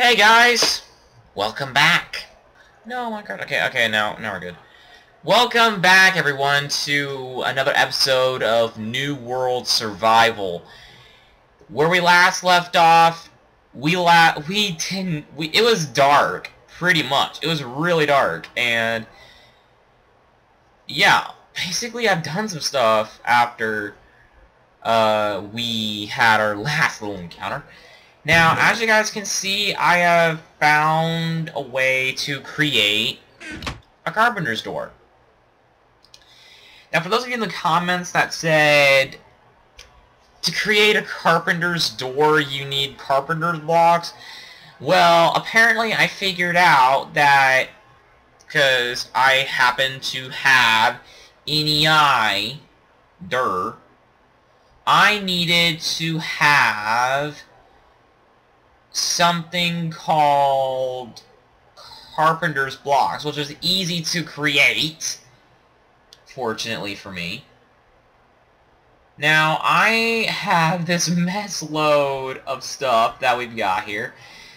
Hey guys! Welcome back! No, my god, okay, now we're good. Welcome back, everyone, to another episode of New World Survival. Where we last left off, it was dark, pretty much. It was really dark, and yeah, basically I've done some stuff after, we had our last little encounter. Now, as you guys can see, I have found a way to create a carpenter's door. Now, for those of you in the comments that said, to create a carpenter's door, you need carpenter's blocks, well, apparently I figured out that, because I happen to have NEI, I needed to have something called carpenter's blocks, which is easy to create, fortunately for me. Now, I have this mess load of stuff that we've got here.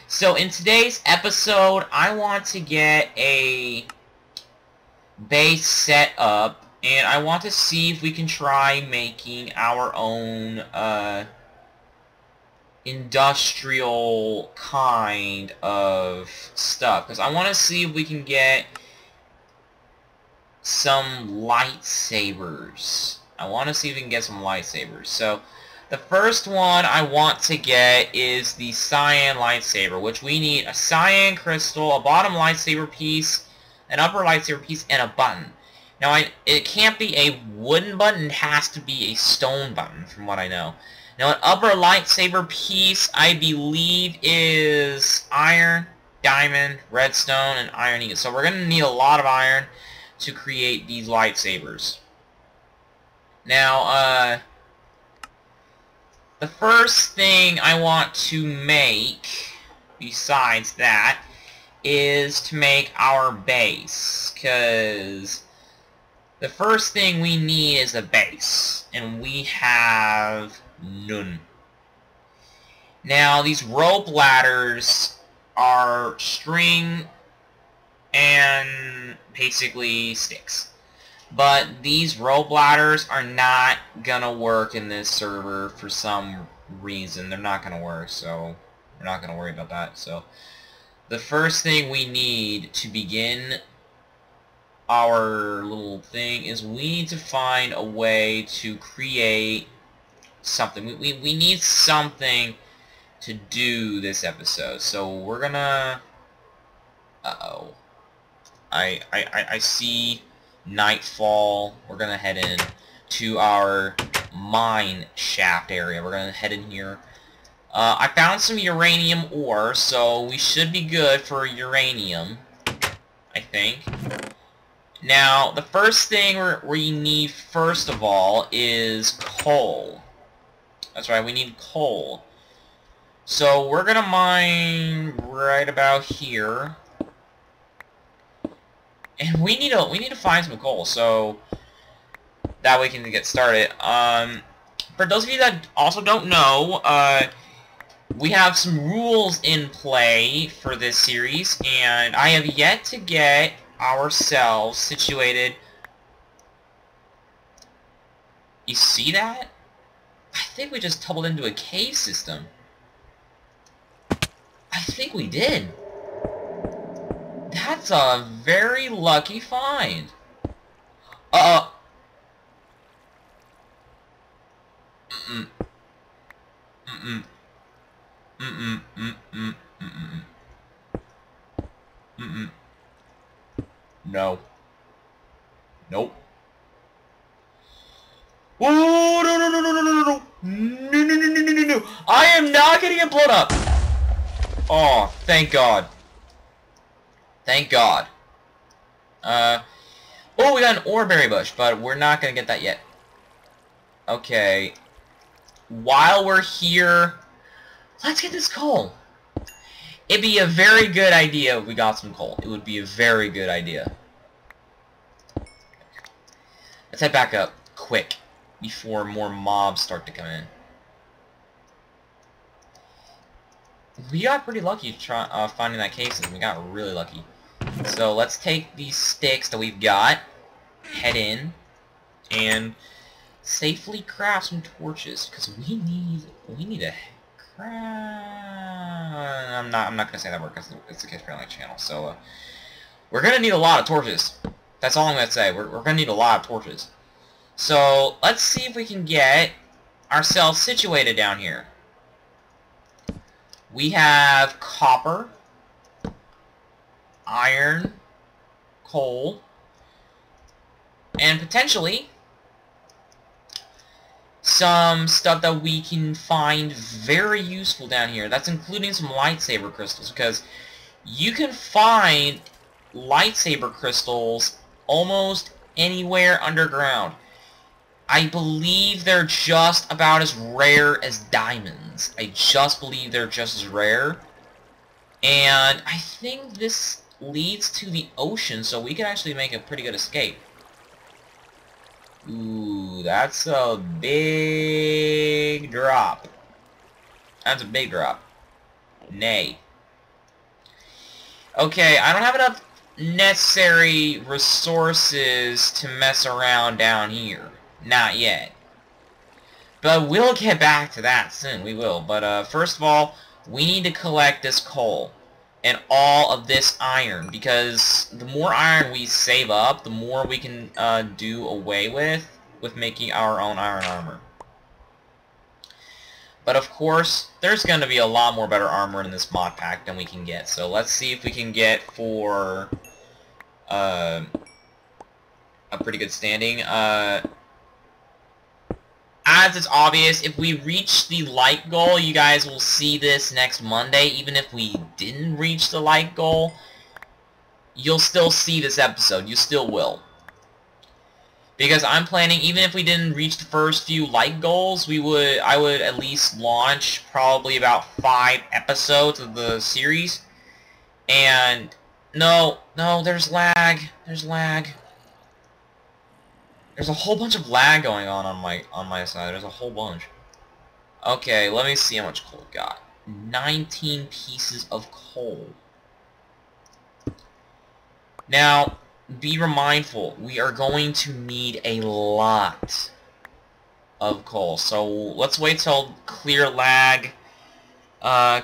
So in today's episode, I want to get a base set up, and I want to see if we can try making our own, industrial kind of stuff, because I want to see if we can get some lightsabers. So the first one I want to get is the cyan lightsaber, which we need a cyan crystal, a bottom lightsaber piece, an upper lightsaber piece, and a button. Now, it can't be a wooden button, it has to be a stone button, from what I know. Now, an upper lightsaber piece, I believe, is iron, diamond, redstone, and iron ingot. So we're going to need a lot of iron to create these lightsabers. Now, the first thing I want to make, besides that, is to make our base. Because the first thing we need is a base. And we have none. Now, these rope ladders are string and basically sticks. But these rope ladders are not gonna work in this server for some reason. They're not gonna work, so we're not gonna worry about that. So the first thing we need to begin our little thing is we need to find a way to create something. We need something to do this episode. So we're gonna... Uh-oh. I see nightfall. We're gonna head in to our mine shaft area. We're gonna head in here. I found some uranium ore, so we should be good for uranium, I think. Now, the first thing we need, first of all, is coal. That's right, we need coal. So we're gonna mine right about here. And we need to find some coal, so that we can get started. For those of you that also don't know, we have some rules in play for this series, and I have yet to get ourselves situated. You see that? I think we just tumbled into a cave system. I think we did. That's a very lucky find. Mm-mm. Mm-mm. Mm-mm. Mm-mm. Mm-mm. Mm-mm. No. Nope. Oh, no, no, no, no, no, no, no, no, no, no, no, no, no, no. I am not gonna get blown up. Oh, thank God. Thank God. Oh, we got an oreberry bush, but we're not gonna get that yet. Okay. While we're here, let's get this coal. It'd be a very good idea if we got some coal. It would be a very good idea. Let's head back up, quick, before more mobs start to come in. we got pretty lucky finding that case, and we got really lucky. So let's take these sticks that we've got, head in, and safely craft some torches, because we need a craft. I'm not gonna say that word because it's a kid-friendly channel. So we're gonna need a lot of torches. That's all I'm gonna say. We're gonna need a lot of torches. So let's see if we can get ourselves situated down here. We have copper, iron, coal, and potentially some stuff that we can find very useful down here. That's including some lightsaber crystals, because you can find lightsaber crystals almost anywhere underground. I believe they're just about as rare as diamonds. I just believe they're just as rare. And I think this leads to the ocean, so we can actually make a pretty good escape. Ooh, that's a big drop. That's a big drop. Nay. Okay, I don't have enough necessary resources to mess around down here. Not yet. But we'll get back to that soon. We will. But first of all, we need to collect this coal and all of this iron, because the more iron we save up, the more we can do away with making our own iron armor. But of course, there's going to be a lot more better armor in this mod pack than we can get. So let's see if we can get for a pretty good standing. As it's obvious, if we reach the like goal, you guys will see this next Monday. Even if we didn't reach the like goal, you'll still see this episode. You still will. Because I'm planning, even if we didn't reach the first few like goals, I would at least launch probably about 5 episodes of the series. And no, there's lag. There's lag. There's a whole bunch of lag going on my side. There's a whole bunch. Okay, let me see how much coal we got. 19 pieces of coal. Now, be mindful. We are going to need a lot of coal. So let's wait till clear lag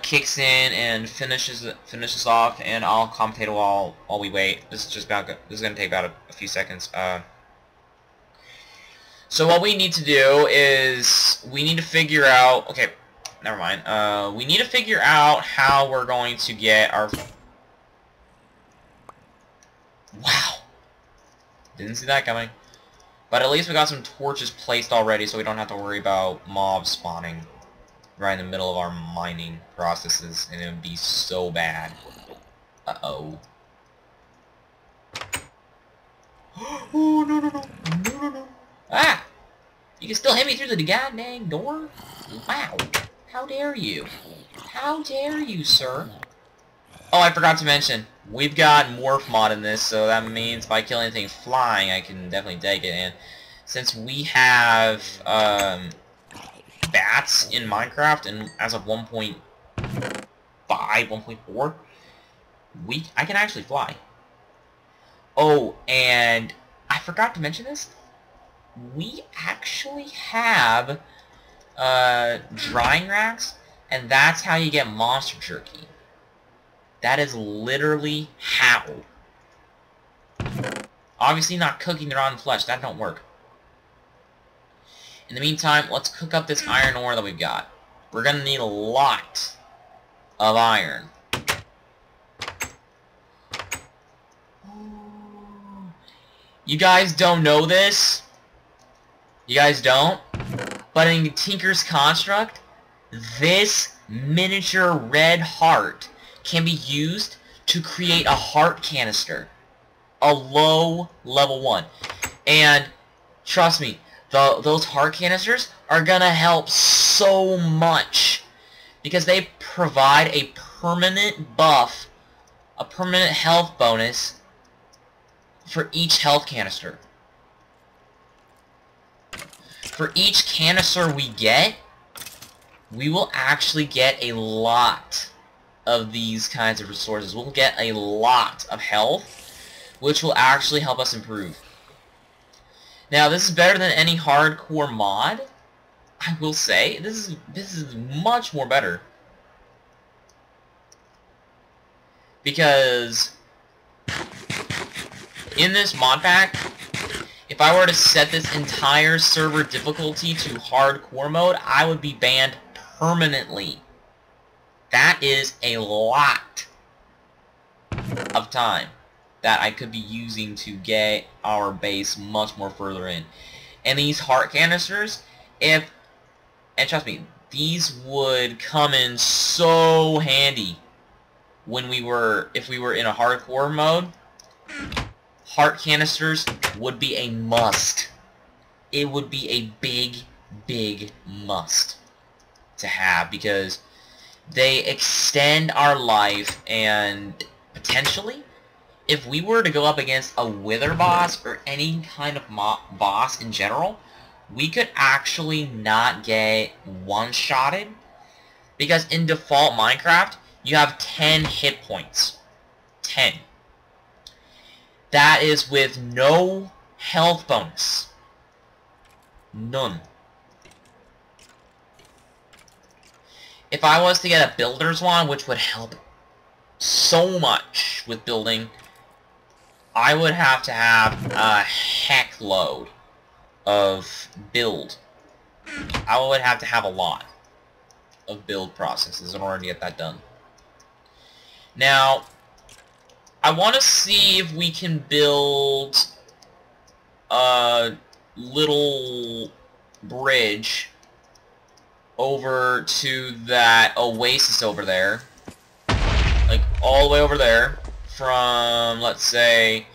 kicks in and finishes off, and I'll commentate while we wait. This is gonna take about a few seconds. So what we need to do is we need to figure out. Okay, never mind. We need to figure out how we're going to get our. Wow, didn't see that coming. But at least we got some torches placed already, so we don't have to worry about mobs spawning right in the middle of our mining processes, and it would be so bad. Uh-oh. Oh, no. Ah! You can still hit me through the goddamn door? Wow. How dare you? How dare you, sir? Oh, I forgot to mention, we've got morph mod in this, so that means if I kill anything flying, I can definitely take it. And since we have bats in Minecraft, and as of 1.5, 1.4, I can actually fly. Oh, and I forgot to mention this. We actually have drying racks, and that's how you get monster jerky. That is literally how. Obviously not cooking the rotten flesh, that don't work. In the meantime, let's cook up this iron ore that we've got. We're gonna need a lot of iron. You guys don't know this? You guys don't? But in Tinker's Construct, this miniature red heart can be used to create a heart canister. A low level 1. And trust me, those heart canisters are gonna help so much, because they provide a permanent buff, a permanent health bonus for each health canister. For each canister we get, we will actually get a lot of these kinds of resources, we'll get a lot of health, which will actually help us improve. Now, this is better than any hardcore mod, I will say. This is much more better. Because in this mod pack, if I were to set this entire server difficulty to hardcore mode, I would be banned permanently. That is a lot of time that I could be using to get our base much more further in. And these heart canisters, and trust me, these would come in so handy when if we were in a hardcore mode. Heart canisters would be a must. It would be a big, big must to have, because they extend our life, and potentially, if we were to go up against a wither boss or any kind of boss in general, we could actually not get one-shotted, because in default Minecraft, you have 10 hit points. 10. That is with no health bonus. None. If I was to get a builder's wand, which would help so much with building, I would have to have a heck load of build. I would have to have a lot of build processes in order to get that done. Now, I want to see if we can build a little bridge over to that oasis over there. Like, all the way over there. From, let's say,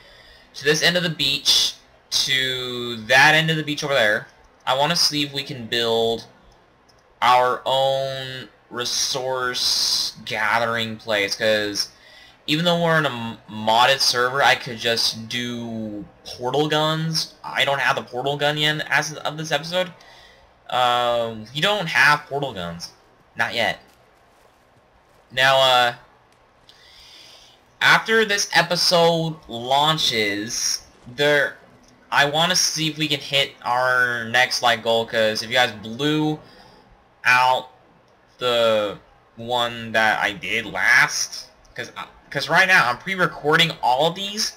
to this end of the beach to that end of the beach over there. I want to see if we can build our own resource gathering place, because even though we're in a modded server, I could just do portal guns. I don't have the portal gun yet as of this episode. You don't have portal guns. Not yet. Now, after this episode launches, I want to see if we can hit our next like goal, because if you guys blew out the one that I did last, because right now I'm pre-recording all of these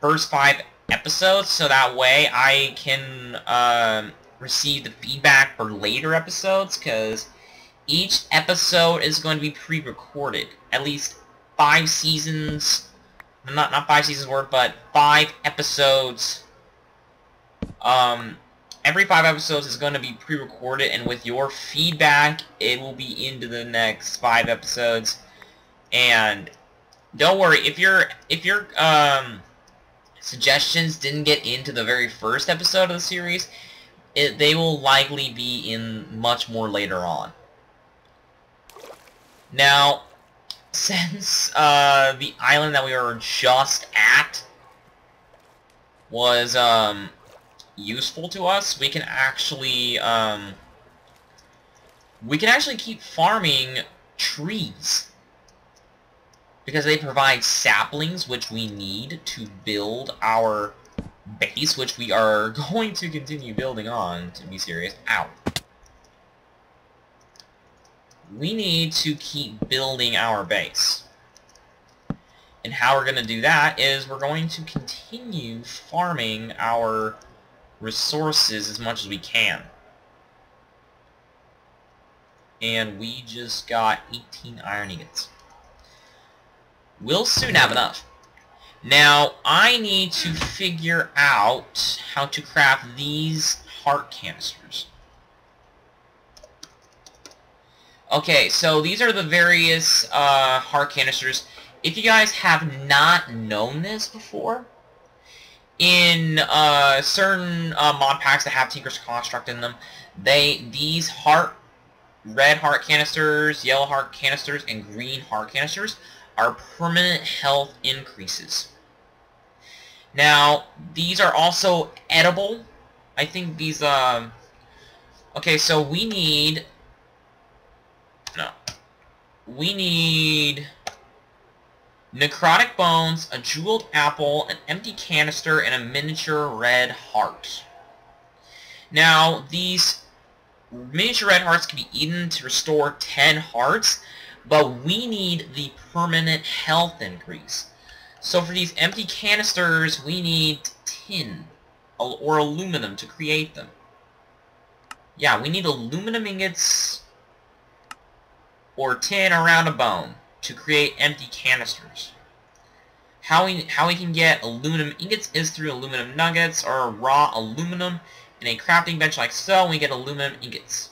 first 5 episodes, so that way I can receive the feedback for later episodes, because each episode is going to be pre-recorded. At least 5 seasons, not 5 seasons worth, but 5 episodes. Every 5 episodes is going to be pre-recorded, and with your feedback, it will be into the next 5 episodes. And don't worry, if your suggestions didn't get into the very first episode of the series, they will likely be in much more later on. Now, since the island that we were just at was useful to us, we can actually keep farming trees, because they provide saplings, which we need to build our base, which we are going to continue building on, to be serious. Ow. We need to keep building our base. And how we're going to do that is we're going to continue farming our resources as much as we can. And we just got 18 iron ingots. We'll soon have enough. Now, I need to figure out how to craft these heart canisters. Okay, so these are the various heart canisters. If you guys have not known this before, in certain mod packs that have Tinker's Construct in them, these red heart canisters, yellow heart canisters, and green heart canisters are permanent health increases. Now, these are also edible. I think these, okay, so we need, no. we need necrotic bones, a jeweled apple, an empty canister, and a miniature red heart. Now, these miniature red hearts can be eaten to restore 10 hearts, but we need the permanent health increase. So for these empty canisters, we need tin or aluminum to create them. Yeah, we need aluminum ingots or tin around a bone to create empty canisters. How we can get aluminum ingots is through aluminum nuggets or raw aluminum in a crafting bench like so, and we get aluminum ingots.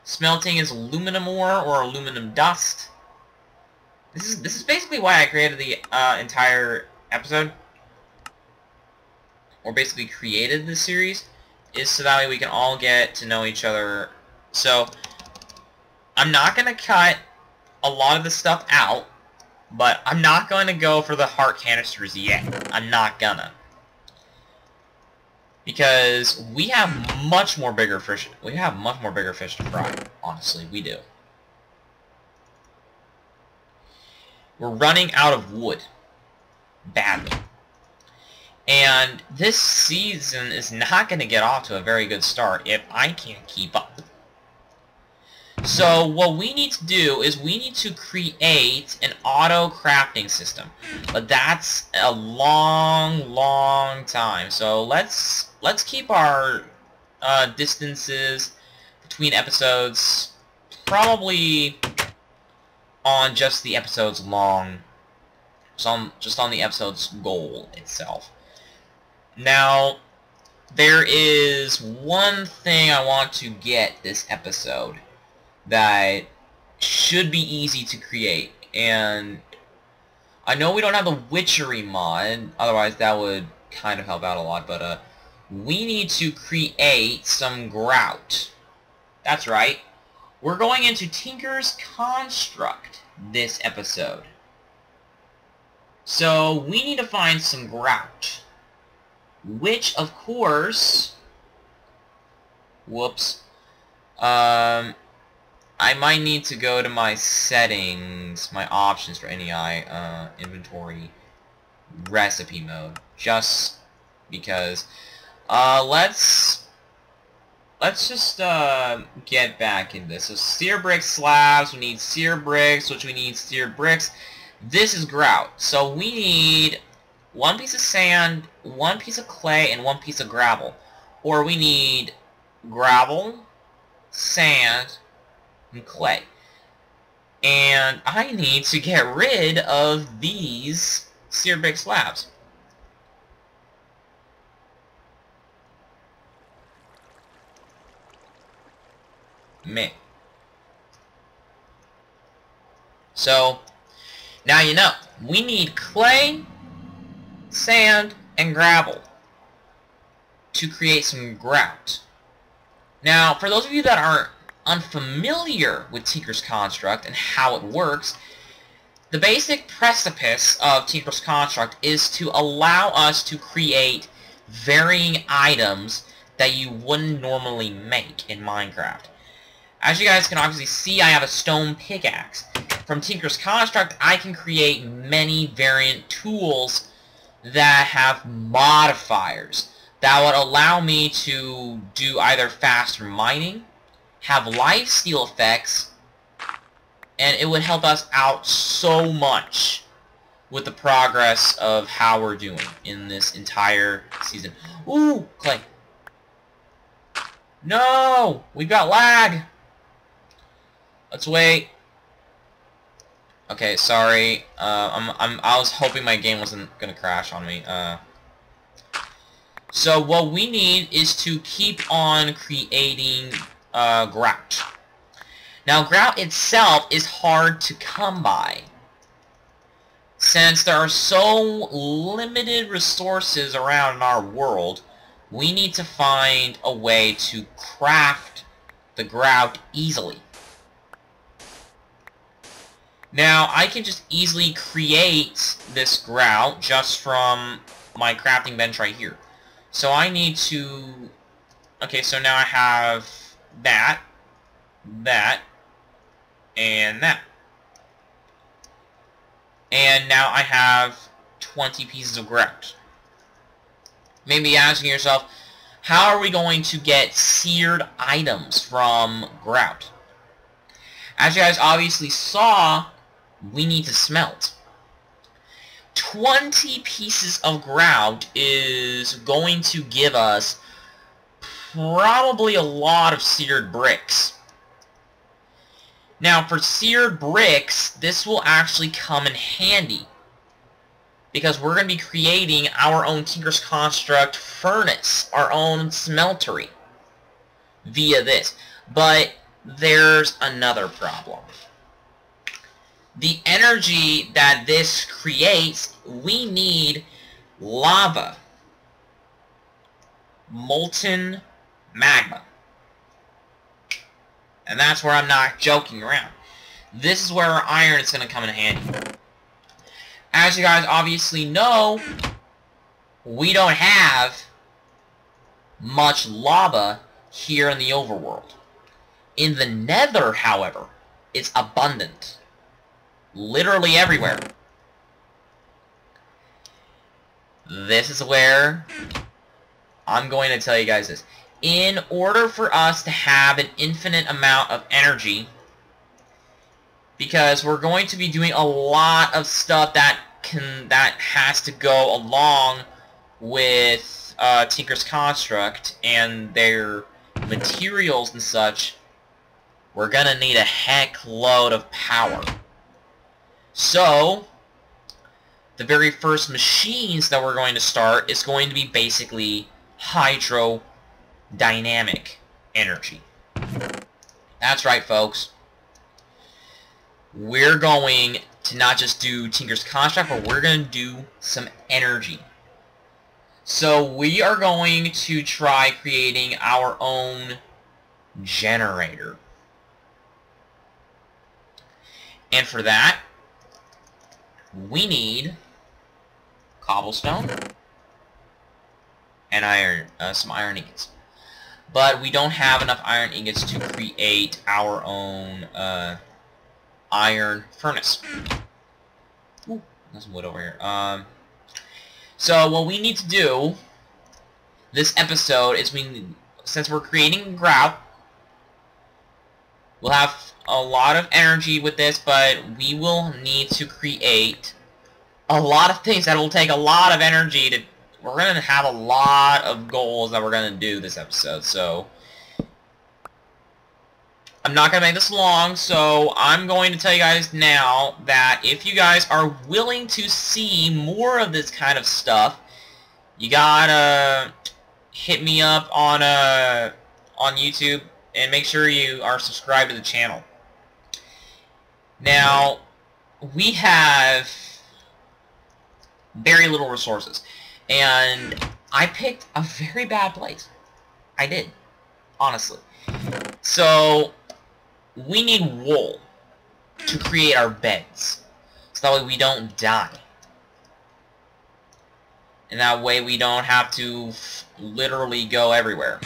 Smelting is aluminum ore or aluminum dust. This is basically why I created the entire episode, or basically created this series, is so that way we can all get to know each other. So I'm not gonna cut a lot of this stuff out, but I'm not going to go for the heart canisters yet. I'm not gonna. Because we have much more bigger fish. We have much more bigger fish to fry. Honestly, we do. We're running out of wood. Badly. And this season is not going to get off to a very good start if I can't keep up. So what we need to do is we need to create an auto crafting system. But that's a long time. So let's keep our distances between episodes probably on just the episode's long. Just on the episode's goal itself. Now, there is one thing I want to get this episode that should be easy to create, and I know we don't have the witchery mod, otherwise that would kind of help out a lot, but we need to create some grout. That's right. We're going into Tinker's Construct this episode. So we need to find some grout, which of course, whoops, I might need to go to my settings, my options for NEI, inventory, recipe mode, just because. Let's just get back in this. So sear brick slabs, we need sear bricks, which we need sear bricks. This is grout. So we need 1 piece of sand, 1 piece of clay, and 1 piece of gravel. Or we need gravel, sand, and clay. And I need to get rid of these sear brick slabs. Meh. So, now you know. We need clay, sand, and gravel to create some grout. Now, for those of you that are unfamiliar with Tinker's Construct and how it works, the basic precipice of Tinker's Construct is to allow us to create varying items that you wouldn't normally make in Minecraft. As you guys can obviously see, I have a stone pickaxe. From Tinker's Construct, I can create many variant tools that have modifiers that would allow me to do either faster mining, have lifesteal effects, and it would help us out so much with the progress of how we're doing in this entire season. Ooh, clay. No! We've got lag! Let's wait. Okay, sorry. I was hoping my game wasn't gonna crash on me. So what we need is to keep on creating grout. Now, grout itself is hard to come by, since there are so limited resources around in our world. We need to find a way to craft the grout easily. Now, I can just easily create this grout just from my crafting bench right here. So I need to... Okay, so now I have that, and that. and now I have 20 pieces of grout. Maybe asking yourself, how are we going to get seared items from grout? As you guys obviously saw, we need to smelt. 20 pieces of grout is going to give us probably a lot of seared bricks. Now, for seared bricks, this will actually come in handy, because we're going to be creating our own Tinker's Construct furnace, our own smeltery, via this. But there's another problem. The energy that this creates, we need lava, molten magma. And that's where I'm not joking around. This is where our iron is going to come in handy. As you guys obviously know, we don't have much lava here in the overworld. In the Nether, however, it's abundant. Literally everywhere. This is where I'm going to tell you guys this. In order for us to have an infinite amount of energy, because we're going to be doing a lot of stuff that has to go along with Tinker's Construct and their materials and such, we're gonna need a heck load of power. So the very first machines that we're going to start is going to be basically hydrodynamic energy. That's right, folks. We're going to not just do Tinker's Construct, but we're going to do some energy. So we are going to try creating our own generator. And for that, we need cobblestone and iron, some iron ingots. But we don't have enough iron ingots to create our own iron furnace. Ooh, there's some wood over here. So what we need to do this episode is since we're creating grout, we'll have a lot of energy with this, but we will need to create a lot of things that will take a lot of energy to. We're going to have a lot of goals that we're going to do this episode, so I'm not going to make this long, so I'm going to tell you guys now that if you guys are willing to see more of this kind of stuff, you gotta hit me up on YouTube and make sure you are subscribed to the channel. Now, we have very little resources, and I picked a very bad place. I did, honestly. So we need wool to create our beds, so that way we don't die. And that way we don't have to literally go everywhere.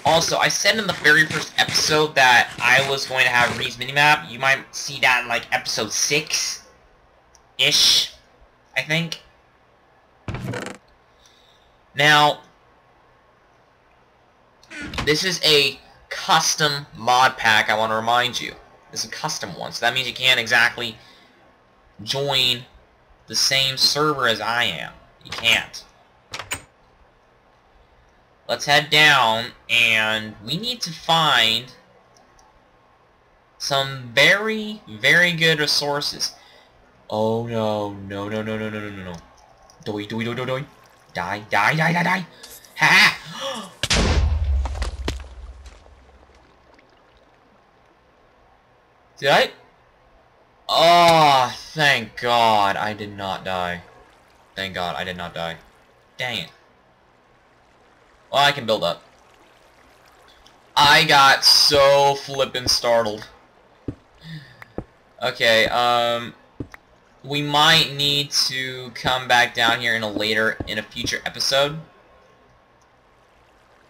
Also, I said in the very first episode that I was going to have Reed's minimap. You might see that in like episode 6-ish, I think. Now, this is a custom mod pack, I want to remind you. This is a custom one, so that means you can't exactly join the same server as I am. You can't. Let's head down, and we need to find some very, very good resources. Oh no, no, no, no, no, no, no, no, no. Doi, doi, doi, doi, doi. Die, die, die, die, die. Ha! Did I? Oh, thank God I did not die. Thank God I did not die. Dang it. Well, I can build up. I got so flippin' startled. Okay, we might need to come back down here in a future episode.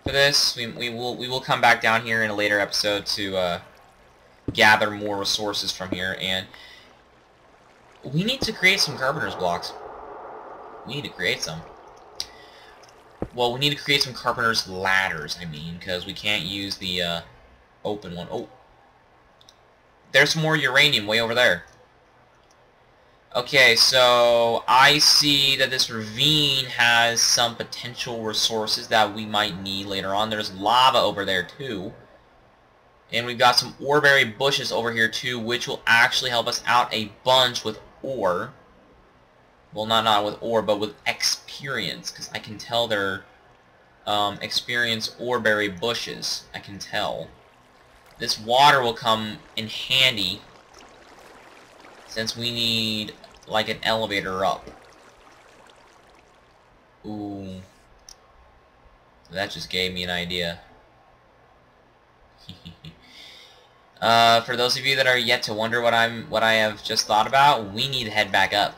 For this, we will come back down here in a later episode to gather more resources from here, and We need to create some carpenter's blocks. We need to create some. Well, we need to create some carpenter's ladders, I mean, because we can't use the open one. Oh, there's some more uranium way over there. Okay, so I see that this ravine has some potential resources that we might need later on. There's lava over there, too. And we've got some oreberry bushes over here, too, which will actually help us out a bunch with ore. Well, not with ore, but with experience, because I can tell they're experienced oreberry bushes. I can tell. This water will come in handy since we need like an elevator up. Ooh. That just gave me an idea. For those of you that are yet to wonder what I have just thought about, we need to head back up.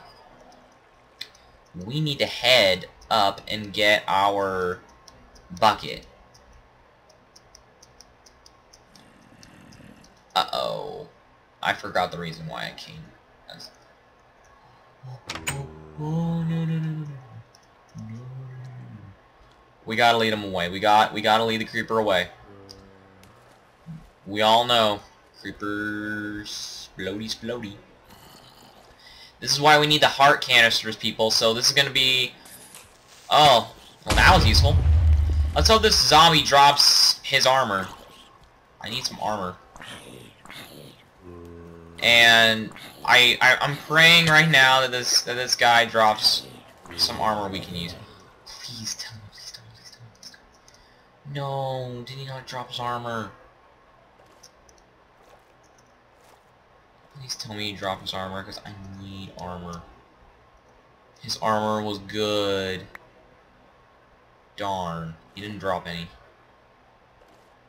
We need to head up and get our bucket. Uh-oh. I forgot the reason why I came. Oh, no. We gotta lead him away. We gotta lead the creeper away. We all know. Creepers splody. This is why we need the heart canisters, people. So this is gonna be... Oh. Well, that was useful. Let's hope this zombie drops his armor. I need some armor. And I'm praying right now that this guy drops some armor we can use. Please tell me, please tell me, please tell me, please tell me. No, did he not drop his armor? Please tell me he dropped his armor, because I need armor. His armor was good. Darn. He didn't drop any.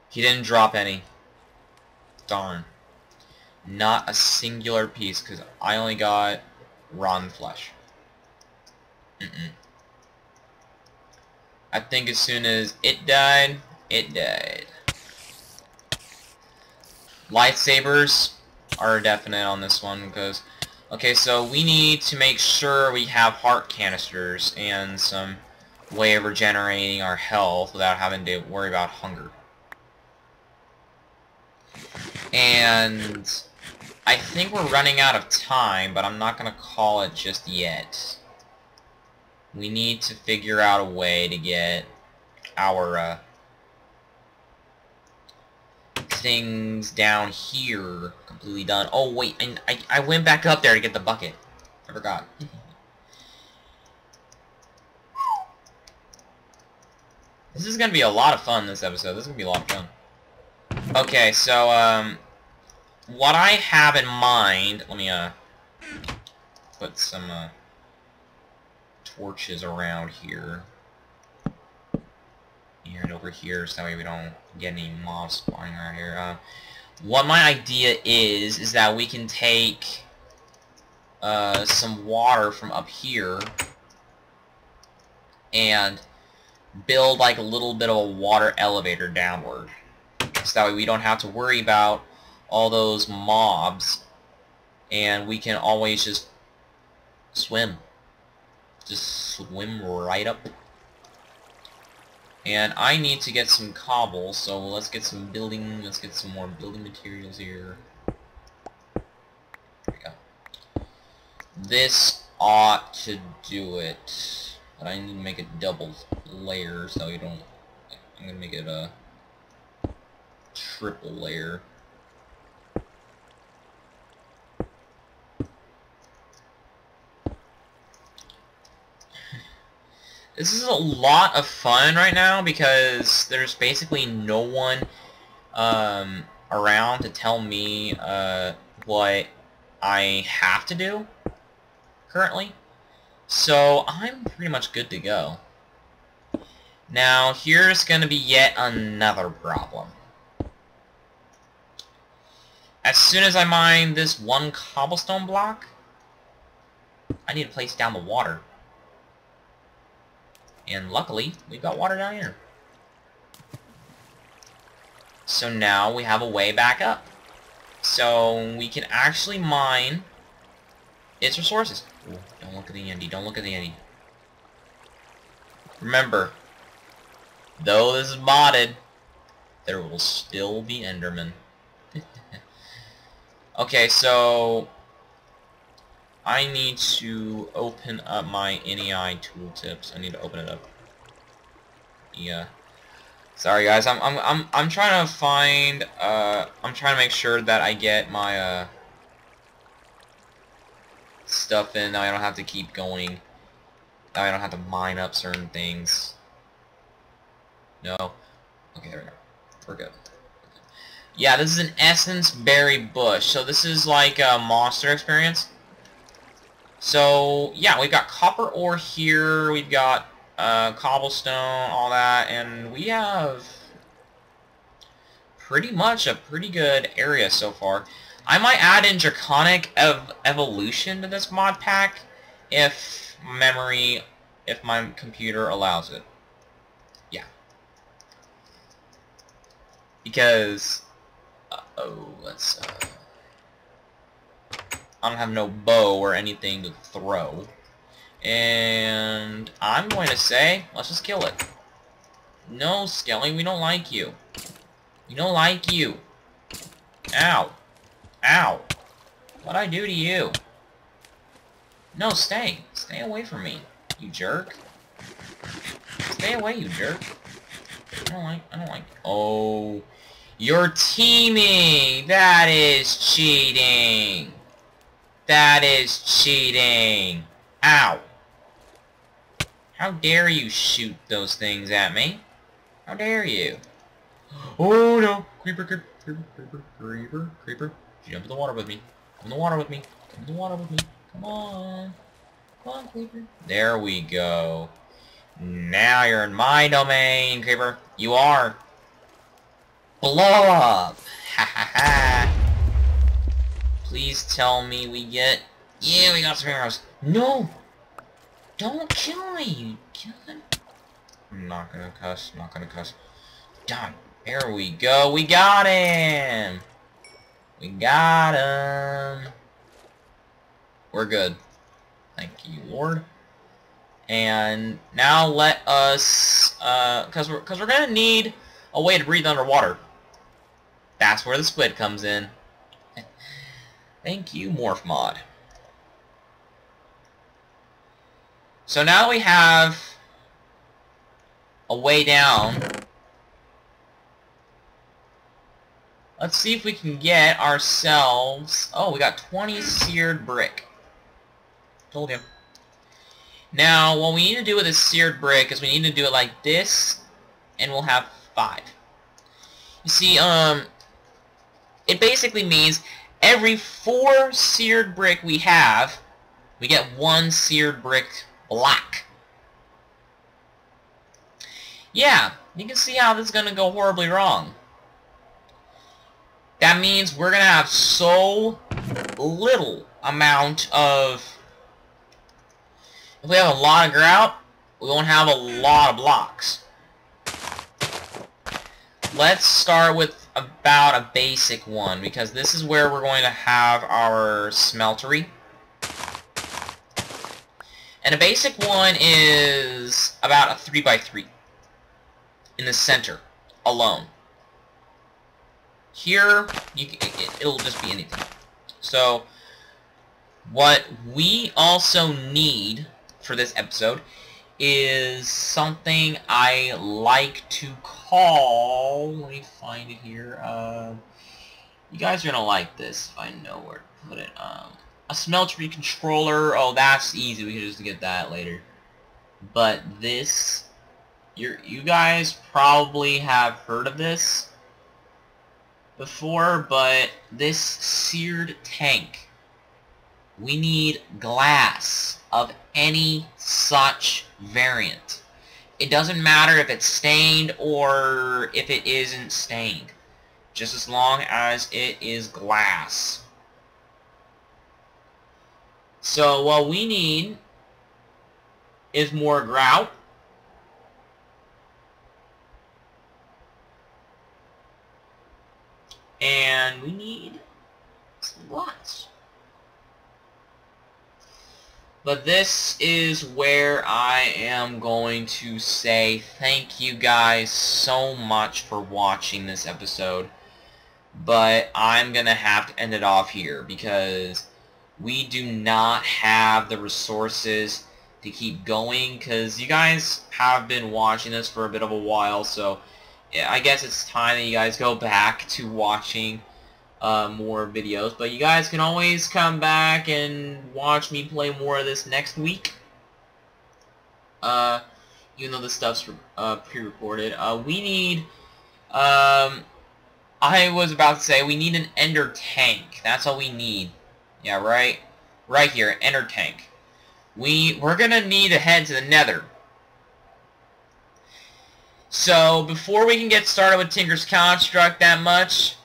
He didn't drop any. Darn. Not a singular piece, because I only got rotten flesh. I think as soon as it died, it died. Lightsabers are definite on this one, because... Okay, so we need to make sure we have heart canisters and some way of regenerating our health without having to worry about hunger. And I think we're running out of time, but I'm not going to call it just yet. We need to figure out a way to get our things down here completely done. Oh wait, and I went back up there to get the bucket. I forgot. This is going to be a lot of fun, this episode. This is going to be a lot of fun. Okay, so, what I have in mind... Let me, put some, torches around here. And over here, so that way we don't get any mobs spawning around here. What my idea is that we can take, some water from up here and build like a little bit of a water elevator downward. So that way we don't have to worry about all those mobs, and we can always just swim. Just swim right up. And I need to get some cobble, so let's get some more building materials here. There we go. This ought to do it. But I need to make it double layer, so you don't... I'm gonna make it a triple layer. This is a lot of fun right now because there's basically no one around to tell me what I have to do currently. So I'm pretty much good to go. Now here's going to be yet another problem. As soon as I mine this one cobblestone block, I need to place down the water. And luckily, we've got water down here. So now we have a way back up. So we can actually mine its resources. Ooh, don't look at the Endy. Don't look at the Endy. Remember, though this is modded, there will still be Endermen. Okay, so I need to open up my NEI tooltips. I need to open it up. Yeah. Sorry guys, I'm trying to find I'm trying to make sure that I get my stuff in. Now I don't have to keep going. Now I don't have to mine up certain things. No. Okay, there we go. We're good. Yeah, this is an essence berry bush. So this is like a monster experience. So yeah, we've got copper ore here. We've got cobblestone, all that, and we have pretty much a pretty good area so far. I might add in Draconic Evolution to this mod pack if my computer allows it. Yeah. Because, let's, I don't have no bow or anything to throw. And I'm going to say, let's just kill it. No, Skelly, we don't like you. We don't like you. Ow. Ow. What'd I do to you? No, stay. Stay away from me, you jerk. Stay away, you jerk. I don't like... Oh. You're teaming! That is cheating! That is cheating! Ow. How dare you shoot those things at me? How dare you? Oh no! Creeper, creeper, creeper, creeper, creeper, creeper. Jump in the water with me. Come in the water with me. Come in the water with me. Come on. Come on, creeper. There we go. Now you're in my domain, creeper. You are. Blow up! Ha ha ha! Please tell me we get... Yeah, we got some arrows. No! Don't kill me, you kid. I'm not gonna cuss. Not gonna cuss. Done. There we go. We got him! We got him! We're good. Thank you, Lord. And now let us, cause we're gonna need a way to breathe underwater. That's where the squid comes in. Thank you, Morph Mod. So now we have a way down. Let's see if we can get ourselves... Oh, we got 20 seared brick. Told you. Now, what we need to do with this seared brick is we need to do it like this, and we'll have 5. You see, it basically means every 4 seared brick we have, we get 1 seared brick black. Yeah, you can see how this is going to go horribly wrong. That means we're going to have so little amount of... If we have a lot of grout, we won't have a lot of blocks. Let's start with about a basic one, because this is where we're going to have our smeltery. And a basic one is about a 3x3 in the center alone. Here, it'll just be anything. So, what we also need for this episode is something I like to call... Let me find it here. You guys are going to like this if I know where to put it. A smeltery controller. Oh, that's easy. We can just get that later. But this... You guys probably have heard of this before, but this seared tank, we need glass of any such variant. It doesn't matter if it's stained or if it isn't stained, just as long as it is glass. So what we need is more grout. And we need some lots. But this is where I am going to say thank you guys so much for watching this episode. But I'm going to have to end it off here because we do not have the resources to keep going, because you guys have been watching this for a bit of a while, so yeah, I guess it's time that you guys go back to watching more videos. But you guys can always come back and watch me play more of this next week. Even though this stuff's pre-recorded. We need, I was about to say, we need an ender tank. That's all we need. Yeah, right? Right here, ender tank. We're gonna need to head to the nether. So, before we can get started with Tinker's Construct that much,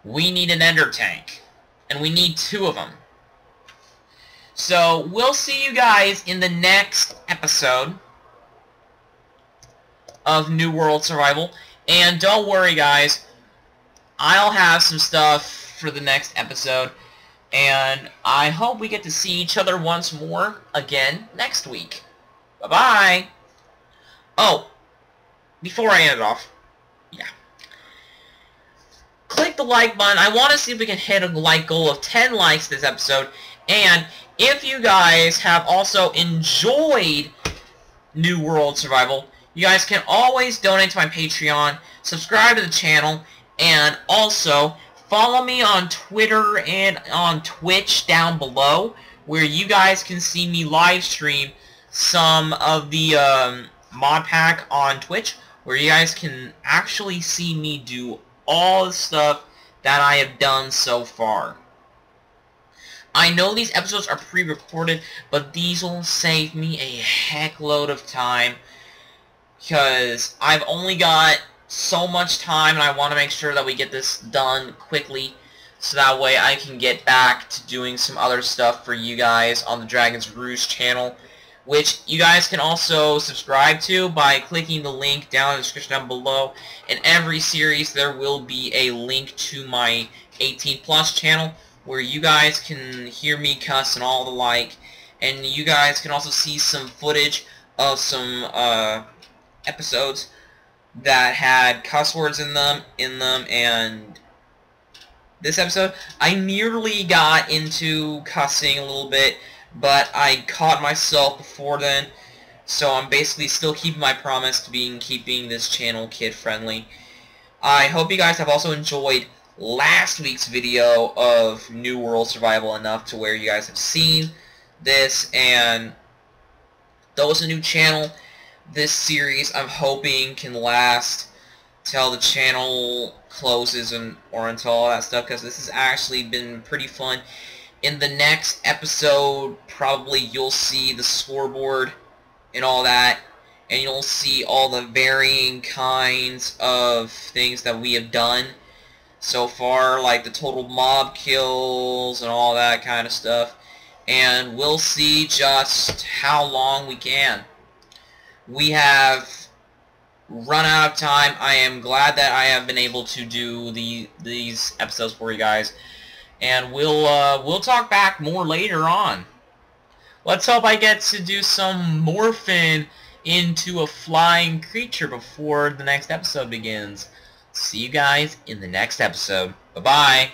we need an ender tank. And we need 2 of them. So, we'll see you guys in the next episode of New World Survival. And don't worry, guys, I'll have some stuff for the next episode. And I hope we get to see each other once more again next week. Bye-bye! Oh, before I end it off, yeah. Click the like button. I want to see if we can hit a like goal of 10 likes this episode. And if you guys have also enjoyed New World Survival, you guys can always donate to my Patreon, subscribe to the channel, and also follow me on Twitter and on Twitch down below, where you guys can see me live stream some of the mod pack on Twitch, where you guys can actually see me do all the stuff that I have done so far. I know these episodes are pre-recorded, but these will save me a heck load of time, because I've only got so much time, and I want to make sure that we get this done quickly, so that way I can get back to doing some other stuff for you guys on the Dragon's Roost channel, which you guys can also subscribe to by clicking the link down in the description down below. In every series there will be a link to my 18+ channel, where you guys can hear me cuss and all the like, and you guys can also see some footage of some episodes that had cuss words in them, and this episode, I nearly got into cussing a little bit, but I caught myself before then, so I'm basically still keeping my promise to keeping this channel kid-friendly. I hope you guys have also enjoyed last week's video of New World Survival enough to where you guys have seen this, and though it's a new channel, this series I'm hoping can last till the channel closes or until all that stuff, because this has actually been pretty fun. In the next episode, probably you'll see the scoreboard and all that, and you'll see all the varying kinds of things that we have done so far, like the total mob kills and all that kind of stuff, and we'll see just how long we can. We have run out of time. I am glad that I have been able to do these episodes for you guys, and we'll talk back more later on. Let's hope I get to do some morphing into a flying creature before the next episode begins. See you guys in the next episode. Bye-bye.